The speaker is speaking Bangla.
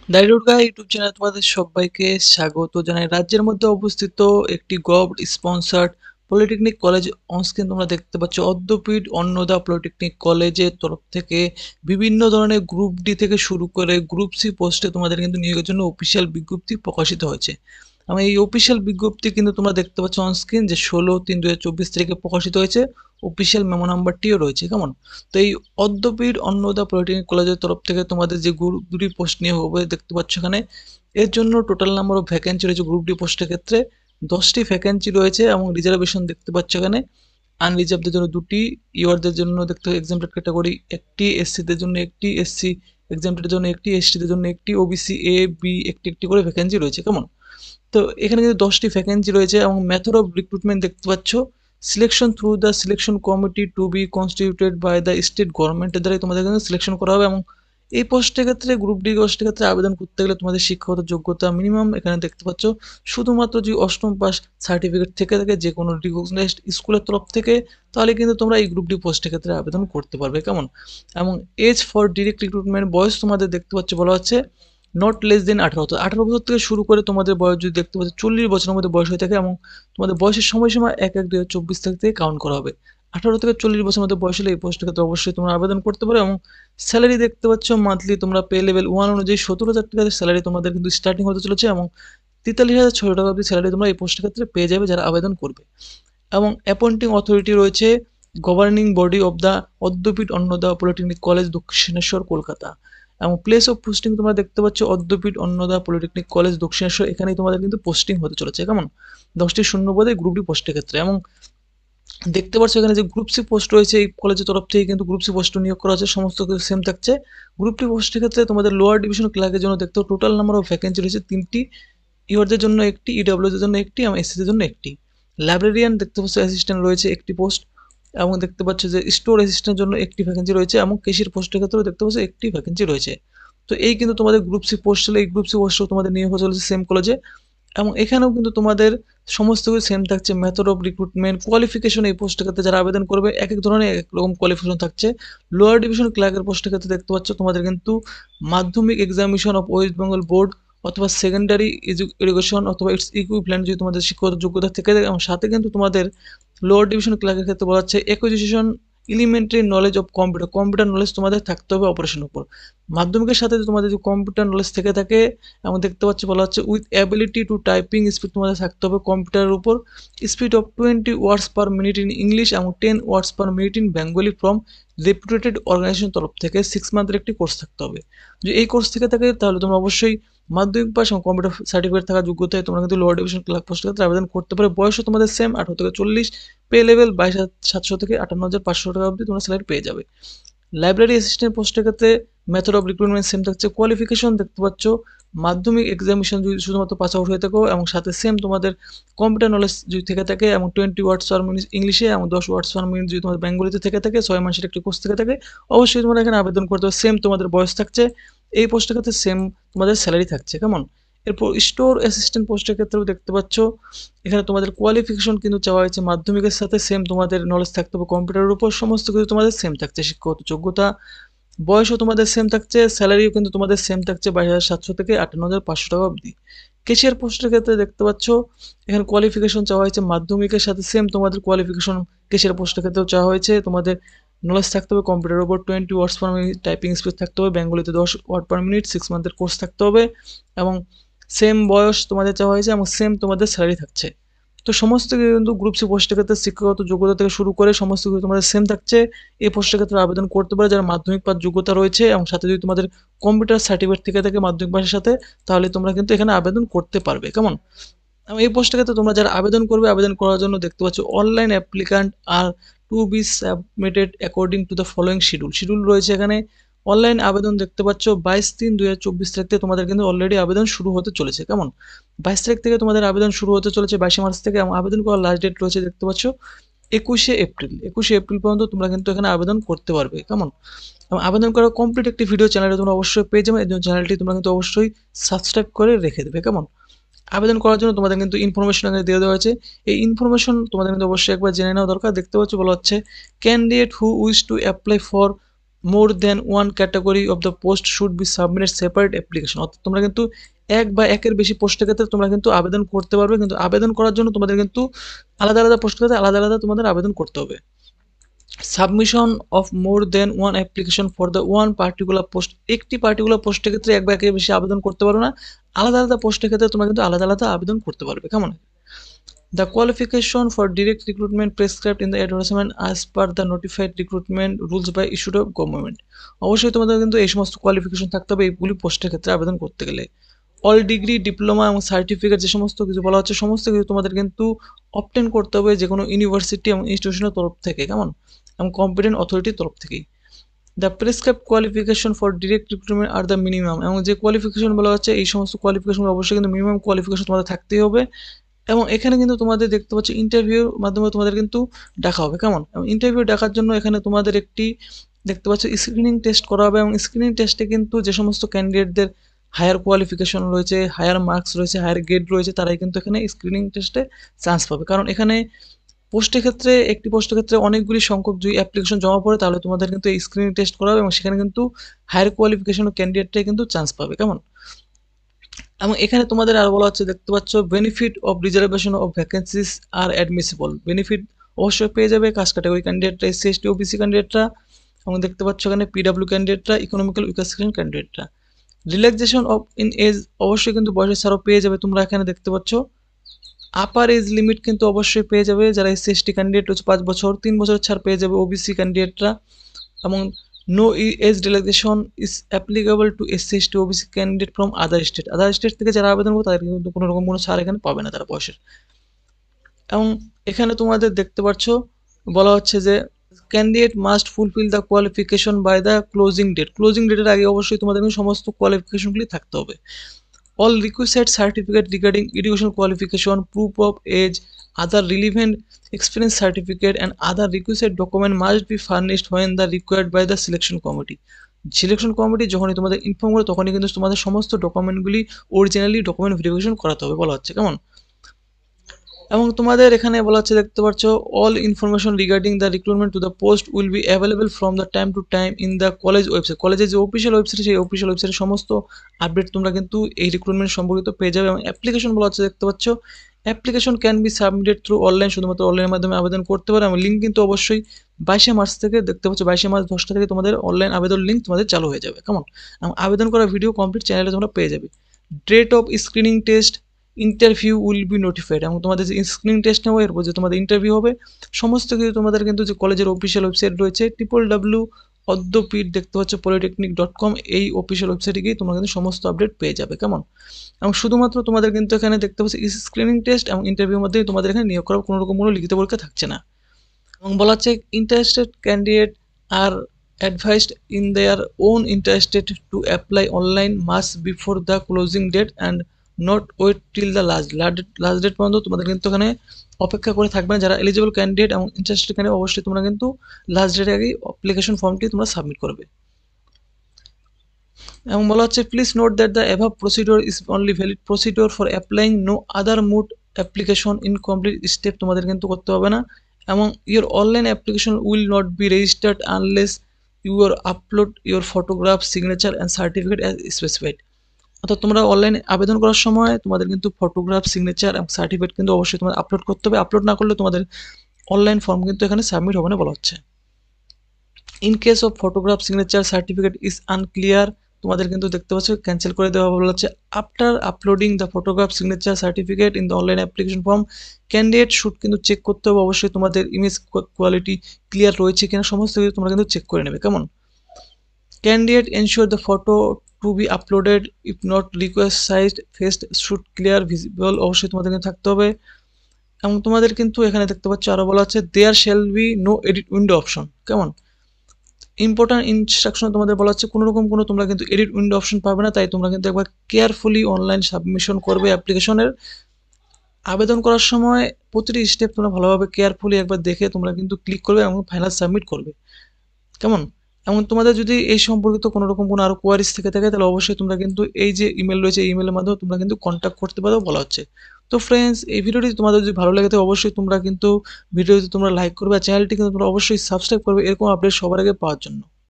দাইরুডগা ইউটিউব চ্যানেলে তোমাদের সবাইকে স্বাগত জানাই। রাজ্যের মধ্যে অবস্থিত একটি government sponsored polytechnic college on screen তোমরা দেখতে পাচ্ছ। অদ্যপীঠ অন্নদা পলিটেকনিক কলেজের তরফ থেকে বিভিন্ন ধরনের গ্রুপ ডি থেকে শুরু করে গ্রুপ সি পোস্টে তোমাদের কিন্তু নিয়োগের জন্য অফিসিয়াল বিজ্ঞপ্তি প্রকাশিত হয়েছে। আমি এই অফিসিয়াল বিজ্ঞপ্তি কিন্তু তোমরা দেখতে পাচ্ছ অন স্ক্রিন যে 16/3/2024 তারিখে প্রকাশিত হয়েছে। অফিসিয়াল মেমো নাম্বারটিও রয়েছে। কেমন? তো এই অদ্যপীঠ অন্নদা পলিটেকনিক কলেজের তরফ থেকে তোমাদের যে গ্রুপ ডি পোস্ট নিয়োগ হবে দেখতে পাচ্ছ এখানে, এর জন্য টোটাল নাম্বার অফ ভ্যাকেন্সি রয়েছে গ্রুপ ডি পোস্টের ক্ষেত্রে 10টি ভ্যাকেন্সি রয়েছে এবং রিজার্ভেশন দেখতে পাচ্ছ এখানে। আনরিজার্ভদের জন্য 2টি, ইউআরদের জন্য দেখতে এক্সামটেড ক্যাটাগরি 1টি, এসসিদের জন্য 1টি, এসসি এক্সামটেডের জন্য 1টি, এসটিদের জন্য 1টি, ওবিসি এ বি একটি একটি করে ভ্যাকেন্সি রয়েছে। কেমন? তো এখানে কিন্তু 10টি ভ্যাকেন্সি রয়েছে এবং মেথড অফ রিক্রুটমেন্ট দেখতে পাচ্ছ selection through the selection committee to be constituted by the state গভর্নমেন্টের দ্বারাই তোমাদের কিন্তু সিলেকশন করা হবে। এবং এই পোস্টের ক্ষেত্রে গ্রুপ ডি পোস্টের ক্ষেত্রে আবেদন করতে গেলে তোমাদের শিক্ষাগত যোগ্যতা মিনিমাম এখানে দেখতে পাচ্ছ শুধুমাত্র যে অষ্টম পাস সার্টিফিকেট থেকে থাকে যে কোনো রিকগনাইজড স্কুলের তরফ থেকে, তাহলে কিন্তু তোমরা এই গ্রুপ ডি পোস্টের ক্ষেত্রে আবেদন করতে পারবে। কেমন? এবং এজ ফর ডিরেক্ট রিক্রুটমেন্ট বয়স তোমাদের দেখতে পাচ্ছ বলা হচ্ছে নট লেস দেন 18 বছর। 18 বছর থেকে শুরু করে তোমাদের বয়স যদি দেখতে পাচ্ছ 40 বছরের মধ্যে বয়স হয়ে থাকে এবং তোমাদের বয়সের সময়সীমা 1/1/2024 তারিখ থেকে কাউন্ট করা হবে। 18 থেকে 40 বছরের মধ্যে বয়স হলে এই পোস্টের ক্ষেত্রে অবশ্যই তোমরা আবেদন করতে পারো। এবং স্যালারি দেখতে পাচ্ছ মান্থলি তোমরা পে লেভেল 1 অনুযায়ী 17,000 টাকার স্যালারি তোমাদের কিন্তু স্টার্টিং হতে চলেছে এবং 43,600 টাকা অবধি স্যালারি তোমরা এই পোস্টের ক্ষেত্রে পেয়ে যাবে যারা আবেদন করবে। এবং অ্যাপয়েন্টিং অথরিটি রয়েছে governing body of the Adyapeath Annada polytechnic college Dakshineswar Kolkata. এবং প্লেস অফ পোস্টিং তোমরা দেখতে পাচ্ছ অদ্যপীঠ অন্নদা পলিটেকনিক কলেজ দক্ষিণেশ্বর, এখানেই তোমাদের কিন্তু পোস্টিং হতে চলেছে। কেমন? 10টি শূন্য পদে গ্রুপ ডি পোস্টের ক্ষেত্রে। এবং দেখতে পাচ্ছ এখানে যে গ্রুপ সি পোস্ট রয়েছে এই কলেজের তরফ থেকে কিন্তু গ্রুপ সি পোস্ট নিয়োগ করা হচ্ছে, সমস্ত কিছু সেম থাকছে। গ্রুপ ডি পোস্টের ক্ষেত্রে তোমাদের লোয়ার ডিভিশন ক্লার্কের জন্য দেখতে টোটাল নাম্বার অফ ভ্যাকেন্সি রয়েছে 3টি, ইউআরদের জন্য 1টি, ইডব্লিউদের জন্য 1টি এবং এসসিদের জন্য 1টি। লাইব্রেরিয়ান দেখতে পাচ্ছ অ্যাসিস্ট্যান্ট রয়েছে 1টি পোস্ট এবং দেখতে পাচ্ছ যে স্টোর অ্যাসিস্ট্যান্টের জন্য 1টি ভ্যাকেন্সি রয়েছে এবং কেশির পোস্টের ক্ষেত্রেও দেখতে পাচ্ছ 1টি ভ্যাকেন্সি রয়েছে। তো এই কিন্তু তোমাদের গ্রুপ সি পোস্ট ছিল, এই গ্রুপ সি পোস্টও তোমাদের নিয়োগ হয়ে চলেছে সেম কলেজে। এবং এখানেও কিন্তু তোমাদের সমস্ত কিছু সেম থাকছে। মেথড অফ রিক্রুটমেন্ট, কোয়ালিফিকেশন এই পোস্টের ক্ষেত্রে যারা আবেদন করবে এক এক ধরনের এক এক রকম কোয়ালিফিকেশন থাকছে। লোয়ার ডিভিশন ক্লার্কের পোস্টের ক্ষেত্রে দেখতে পাচ্ছ তোমাদের কিন্তু মাধ্যমিক examination of West Bengal board অথবা সেকেন্ডারি এডুকেশন অথবা ইটস ইকুইভ্যালেন্ট যদি তোমাদের শিক্ষাগত যোগ্যতা থেকে থাকে। এবং সাথে কিন্তু তোমাদের লোয়ার ডিভিশন ক্লার্কের ক্ষেত্রে বলা হচ্ছে acquisition elementary knowledge of computer, computer knowledge তোমাদের থাকতে হবে অপারেশনের উপর। মাধ্যমিকের সাথে যদি তোমাদের যদি কম্পিউটার নলেজ থেকে থাকে এবং দেখতে পাচ্ছি বলা হচ্ছে with ability to typing speed তোমাদের থাকতে হবে কম্পিউটারের উপর, speed of 20 words per minute in English এবং 10 words per minute in Bengali from reputed organisation তরফ থেকে 6 মান্থের একটি কোর্স থাকতে হবে। যদি এই কোর্স থেকে থাকে তাহলে তোমরা অবশ্যই মাধ্যমিক পাস এবং কম্পিউটার সার্টিফিকেট থাকা যোগ্যতায় তোমরা কিন্তু লোয়ার ডিভিশন ক্লার্ক পোস্টের ক্ষেত্রে আবেদন করতে পারে। বয়সও তোমাদের সেম 18 থেকে 40, পে লেভেল 22,700 থেকে 58,500 টাকা অবধি তোমরা স্যালারি পেয়ে যাবে। লাইব্রেরি অ্যাসিস্ট্যান্ট পোস্টের ক্ষেত্রে মেথড অফ রিক্রুটমেন্ট সেম থাকছে। কোয়ালিফিকেশন দেখতে পাচ্ছ মাধ্যমিক এক্সামিনেশন যদি শুধুমাত্র পাস আউট হয়ে থাকো এবং সাথে সেম তোমাদের কম্পিউটার নলেজ যদি থেকে থাকে এবং 20 ওয়ার্ডস পার মিনিট ইংলিশে এবং 10 ওয়ার্ডস পার মিনিট যদি তোমাদের বেঙ্গলিতে থেকে থাকে 6 মাসের একটি কোর্স থেকে থাকে, অবশ্যই তোমরা এখানে আবেদন করতে হবে। সেম তোমাদের বয়স থাকছে, এই পোস্টের ক্ষেত্রে সেম তোমাদের স্যালারি থাকছে। কেমন? এরপর স্টোর অ্যাসিস্ট্যান্ট পোস্টের ক্ষেত্রেও দেখতে পাচ্ছ এখানে তোমাদের কোয়ালিফিকেশন কিন্তু চাওয়া হয়েছে মাধ্যমিকের সাথে সেম তোমাদের নলেজ থাকতে হবে কম্পিউটারের উপর, সমস্ত কিছু তোমাদের সেম থাকছে। শিক্ষাগত যোগ্যতা, বয়সও তোমাদের সেম থাকছে, স্যালারিও কিন্তু তোমাদের সেম থাকছে 22,700 থেকে 58,500 টাকা অবধি। কেশিয়ার পোস্টের ক্ষেত্রে দেখতে পাচ্ছ এখানে কোয়ালিফিকেশন চাওয়া হয়েছে মাধ্যমিকের সাথে সেম তোমাদের কোয়ালিফিকেশন কেশিয়ার পোস্টের ক্ষেত্রেও চাওয়া হয়েছে। তোমাদের নলেজ থাকতে হবে কম্পিউটারের উপর 20 words per minute, typing speed থাকতে হবে বেঙ্গলিতে 10 ওয়ার্ড পার মিনিট, 6 মান্থের কোর্স থাকতে হবে এবং সেম বয়স তোমাদের চাওয়া হয়েছে এবং সেম তোমাদের স্যালারি থাকছে। তো সমস্ত কিছু কিন্তু গ্রুপ সি পোস্টের ক্ষেত্রে শিক্ষাগত যোগ্যতা থেকে শুরু করে সমস্ত কিছু তোমাদের সেম থাকছে। এই পোস্টের ক্ষেত্রে আবেদন করতে পারে যারা মাধ্যমিক পাস যোগ্যতা রয়েছে এবং সাথে যদি তোমাদের কম্পিউটার সার্টিফিকেট থেকে থাকে মাধ্যমিক পাসের সাথে, তাহলে তোমরা কিন্তু এখানে আবেদন করতে পারবে। কেমন? এবং এই পোস্টের ক্ষেত্রে তোমরা যারা আবেদন করবে আবেদন করার জন্য দেখতে পাচ্ছ online applicant are to be submitted according to the following schedule রয়েছে এখানে। অনলাইন আবেদন দেখতে পাচ্ছ 22/3/2024 তারিখ থেকে তোমাদের কিন্তু অলরেডি আবেদন শুরু হতে চলেছে। কেমন? 22 তারিখ থেকে তোমাদের আবেদন শুরু হতে চলেছে 22 মার্চ থেকে এবং আবেদন করার লাস্ট ডেট রয়েছে দেখতে পাচ্ছ 21শে এপ্রিল পর্যন্ত তোমরা কিন্তু এখানে আবেদন করতে পারবে। কেমন? এবং আবেদন করার কমপ্লিট একটি ভিডিও চ্যানেলে তোমরা অবশ্যই পেয়ে যাবে, এই জন্য চ্যানেলটি তোমরা কিন্তু অবশ্যই সাবস্ক্রাইব করে রেখে দেবে। কেমন? আবেদন করার জন্য তোমাদের কিন্তু ইনফরমেশন এখানে দিয়ে দেওয়া হয়েছে। এই ইনফরমেশন তোমাদের কিন্তু অবশ্যই একবার জেনে নেওয়া দরকার। দেখতে পাচ্ছ বলা হচ্ছে candidate who wish to apply for more than one category of the post should be submitted separate application. অর্থাৎ তোমরা কিন্তু এক বা একের বেশি পোস্টের ক্ষেত্রে তোমরা কিন্তু আবেদন করতে পারবে, কিন্তু আবেদন করার জন্য তোমাদের কিন্তু আলাদা আলাদা পোস্টের ক্ষেত্রে আলাদা আলাদা তোমাদের আবেদন করতে হবে। Submission of more than one application for the one particular post, একটি পার্টিকুলার পোস্টের ক্ষেত্রে এক বা একের বেশি আবেদন করতে পারো না, আলাদা আলাদা পোস্টের ক্ষেত্রে তোমরা কিন্তু আলাদা আলাদা আবেদন করতে পারবে। কেমন? The qualification for direct recruitment prescribed in the advertisement as per the notified recruitment rules by issued of government। অবশ্যই তোমাদের কিন্তু এই সমস্ত কোয়ালিফিকেশন থাকতে হবে এইগুলি পোস্টের ক্ষেত্রে আবেদন করতে গেলে। অল ডিগ্রি, ডিপ্লোমা এবং সার্টিফিকেট যে সমস্ত কিছু বলা হচ্ছে সমস্ত কিছু তোমাদের কিন্তু অবটেন করতে হবে যে কোনো ইউনিভার্সিটি এবং ইনস্টিটিউশনের তরফ থেকে। কেমন? এবং কম্পিটেন্ট অথরিটির তরফ থেকেই। The prescribe qualification for direct recruitment are the minimum, এবং যে কোয়ালিফিকেশন বলা হচ্ছে এই সমস্ত কোয়ালিফিকেশন অবশ্যই কিন্তু মিনিমাম কোয়ালিফিকেশন তোমাদের থাকতেই হবে। এবং এখানে কিন্তু তোমাদের দেখতে পাচ্ছ ইন্টারভিউর মাধ্যমে তোমাদের কিন্তু ডাকা হবে। কেমন? এবং ইন্টারভিউ ডাকার জন্য এখানে তোমাদের একটি দেখতে পাচ্ছ স্ক্রিনিং টেস্ট করা হবে, এবং স্ক্রিনিং টেস্টে কিন্তু যে সমস্ত ক্যান্ডিডেটদের হায়ার কোয়ালিফিকেশন রয়েছে, হায়ার মার্কস রয়েছে, হায়ার গ্রেড রয়েছে, তারাই কিন্তু এখানে স্ক্রিনিং টেস্টে চান্স পাবে। কারণ এখানে পোস্টের ক্ষেত্রে একটি পোস্টের ক্ষেত্রে অনেকগুলি সংখ্যক যদি অ্যাপ্লিকেশন জমা পড়ে তাহলে তোমাদের কিন্তু এই স্ক্রিনিং টেস্ট করা হবে, এবং সেখানে কিন্তু হায়ার কোয়ালিফিকেশন ক্যান্ডিডেটটাই কিন্তু চান্স পাবে। কেমন? এবং এখানে তোমাদের আর বলা হচ্ছে দেখতে পাচ্ছ benefit of reservation of vacancies are admissible. Benefit অবশ্যই পেয়ে যাবে কাস্ট ক্যাটাগরি ক্যান্ডিডেটরা, এসসি এসটি ওবিসি ক্যান্ডিডেটরা, এবং দেখতে পাচ্ছ এখানে পিডাব্লিউ ক্যান্ডিডেটরা, ইকোনমিক্যাল উইকার সেকশন ক্যান্ডিডেটরা। রিল্যাক্সেশন অফ ইন এজ, অবশ্যই কিন্তু বয়সের ছাড়ও পেয়ে যাবে তোমরা এখানে দেখতে পাচ্ছ। আপার এজ লিমিট কিন্তু অবশ্যই পেয়ে যাবে যারা এসসি এসটি ক্যান্ডিডেট হচ্ছে 5 বছর, 3 বছর ছাড় পেয়ে যাবে ওবিসি ক্যান্ডিডেটরা। এবং no age relaxation is applicable to SC ST OBC candidate from other state. Other state থেকে যারা আবেদন করবে তাদের কিন্তু কোনো রকম কোনো ছাড় এখানে পাবে না তারা বয়সের। এবং এখানে তোমাদের দেখতে পাচ্ছ বলা হচ্ছে যে candidate must fulfil the qualification by the closing date. Closing ডেটের আগে অবশ্যই তোমাদের কিন্তু সমস্ত কোয়ালিফিকেশনগুলি থাকতে হবে। All requested certificate regarding education qualification, proof of age, other relevant experience certificate and other requisite document must be furnished when the required by the selection committee। Selection committee যখনই তোমাদের ইনফর্ম করে তখনই কিন্তু তোমাদের সমস্ত ডকুমেন্টগুলি অরিজিনালি ডকুমেন্ট ভেরিফিকেশন করাতে হবে বলা হচ্ছে। কেমন? এবং তোমাদের এখানে বলা হচ্ছে দেখতে পাচ্ছ all information regarding the recruitment to the post will be available from the time to time in the college website. কলেজের যে অফিসিয়াল ওয়েবসাইট সেই অফিসিয়াল ওয়েবসাইটের সমস্ত আপডেট তোমরা কিন্তু এই রিক্রুটমেন্ট সম্পর্কিত পেয়ে যাবে। এবং অ্যাপ্লিকেশন বলা হচ্ছে দেখতে পাচ্ছ application can be submitted through online, শুধুমাত্র অনলাইনের মাধ্যমে আবেদন করতে পারে। এবং লিঙ্ক কিন্তু অবশ্যই 22শে মার্চ থেকে দেখতে পাচ্ছ 22শে মার্চ 10টা থেকে তোমাদের অনলাইন আবেদন লিঙ্ক তোমাদের চালু হয়ে যাবে। কেমন? এবং আবেদন করা ভিডিও কমপ্লিট চ্যানেলে তোমরা পেয়ে যাবে। Date of screening test, interview will be notified, এবং তোমাদের যে স্ক্রিনিং টেস্ট নেবো এরপর যে তোমাদের ইন্টারভিউ হবে সমস্ত কিছু তোমাদের কিন্তু যে কলেজের অফিসিয়াল ওয়েবসাইট রয়েছে www দেখতে পাচ্ছ polytechnic.com, এই অফিসিয়াল ওয়েবসাইটে গিয়ে তোমরা কিন্তু সমস্ত আপডেট পেয়ে যাবে। কেমন? এবং শুধুমাত্র তোমাদের কিন্তু এখানে দেখতে পাচ্ছ স্ক্রিনিং টেস্ট এবং ইন্টারভিউর মধ্যে তোমাদের এখানে নিয়োগ করার কোনো রকম কোনো লিখিত পরীক্ষা থাকছে না। এবং বলা হচ্ছে interested candidate are advised in their own interested to apply online mass before the closing date and not wait till the last date পর্যন্ত তোমাদের কিন্তু এখানে অপেক্ষা করে থাকবে না। যারা এলিজিবল ক্যান্ডিডেট এবং ইন্টারেস্টেড ক্যান্ডিডেট অবশ্যই তোমরা কিন্তু লাস্ট ডেটের আগেই অ্যাপ্লিকেশন ফর্মটি তোমরা সাবমিট করবে। এবং বলা হচ্ছে please note that the above procedure is only valid procedure for applying, no other mode application incomplete step তোমাদের কিন্তু করতে হবে না। এবং your online application will not be registered unless your upload your photograph, signature and certificate as specified. অর্থাৎ তোমরা অনলাইনে আবেদন করার সময় তোমাদের কিন্তু ফটোগ্রাফ, সিগনেচার এবং সার্টিফিকেট কিন্তু অবশ্যই তোমাদের আপলোড করতে হবে। আপলোড না করলে তোমাদের অনলাইন ফর্ম কিন্তু এখানে সাবমিট হবে না বলা হচ্ছে। In case of photograph, signature, certificate is unclear, তোমাদের কিন্তু দেখতে পাচ্ছ ক্যান্সেল করে দেওয়া বলা হচ্ছে। After uploading the photograph, signature, certificate in the online application form, candidate should কিন্তু চেক করতে হবে অবশ্যই তোমাদের ইমেজ কোয়ালিটি ক্লিয়ার রয়েছে কিনা সমস্ত কিছু তোমরা কিন্তু চেক করে নেবে। কেমন? Candidate ensure the photo to be uploaded if not request sized face should clear visible, অবশ্যই তোমাদের কিন্তু থাকতে হবে। এবং তোমাদের কিন্তু এখানে দেখতে পাচ্ছ আরও বলা হচ্ছে there shall be no edit window option. কেমন? ইম্পর্টেন্ট ইনস্ট্রাকশন তোমাদের বলা হচ্ছে কোনো রকম কোনো তোমরা কিন্তু এডিট উইন্ডো অপশন পাবে না, তাই তোমরা কিন্তু একবার কেয়ারফুলি অনলাইন সাবমিশন করবে অ্যাপ্লিকেশনের। আবেদন করার সময় প্রতিটি স্টেপ তোমরা ভালোভাবে কেয়ারফুলি একবার দেখে তোমরা কিন্তু ক্লিক করবে এবং ফাইনাল সাবমিট করবে। কেমন? এবং তোমাদের যদি এই সম্পর্কিত কোনো রকম কোনো আরও কোয়ারিজ থেকে থাকে তাহলে অবশ্যই তোমরা কিন্তু এই যে ইমেল রয়েছে এই ইমেলের মাধ্যমে তোমরা কিন্তু কন্ট্যাক্ট করতে পারো বলা হচ্ছে। তো ফ্রেন্ডস, এই ভিডিওটি তোমাদের যদি ভালো লাগে থাকে অবশ্যই তোমরা কিন্তু ভিডিওটি তোমরা লাইক করবে আর চ্যানেলটি কিন্তু তোমরা অবশ্যই সাবস্ক্রাইব করবে এরকম আপডেট সবার আগে পাওয়ার জন্য।